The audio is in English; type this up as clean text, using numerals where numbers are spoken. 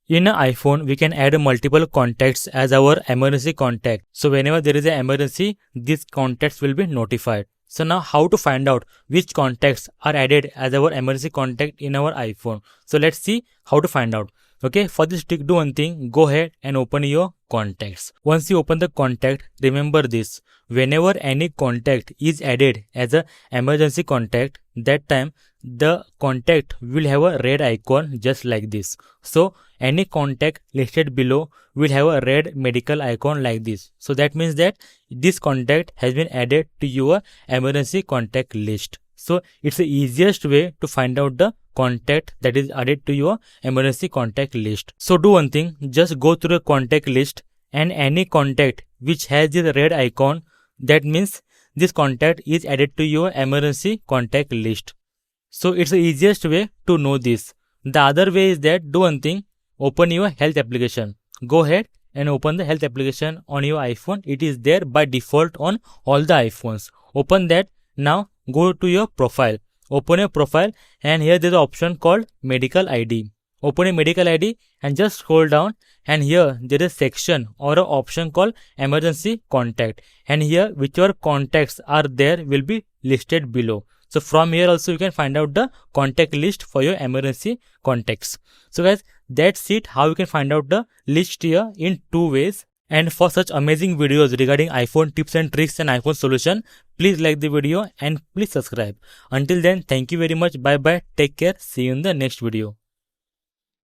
In an iPhone, we can add multiple contacts as our emergency contact. So whenever there is an emergency, these contacts will be notified. So now how to find out which contacts are added as our emergency contact in our iPhone. So let's see how to find out. Okay, for this trick, do one thing, go ahead and open your contacts. Once you open the contact, remember this. Whenever any contact is added as an emergency contact, that time the contact will have a red icon just like this. So any contact listed below will have a red medical icon like this. So that means that this contact has been added to your emergency contact list. So it's the easiest way to find out the contact that is added to your emergency contact list. So do one thing, just go through the contact list and any contact which has this red icon, that means this contact is added to your emergency contact list. So it's the easiest way to know this. The other way is that do one thing, open your health application. Go ahead and open the health application on your iPhone. It is there by default on all the iPhones. Open that. Now go to your profile. Open your profile and here there is an option called medical ID. Open a medical ID and just scroll down, and here there is a section or an option called emergency contact, and here whichever contacts are there will be listed below. So from here also you can find out the contact list for your emergency contacts. So guys, that's it, how you can find out the list here in two ways. And for such amazing videos regarding iPhone tips and tricks and iPhone solution, please like the video and please subscribe. Until then, thank you very much. Bye bye. Take care. See you in the next video.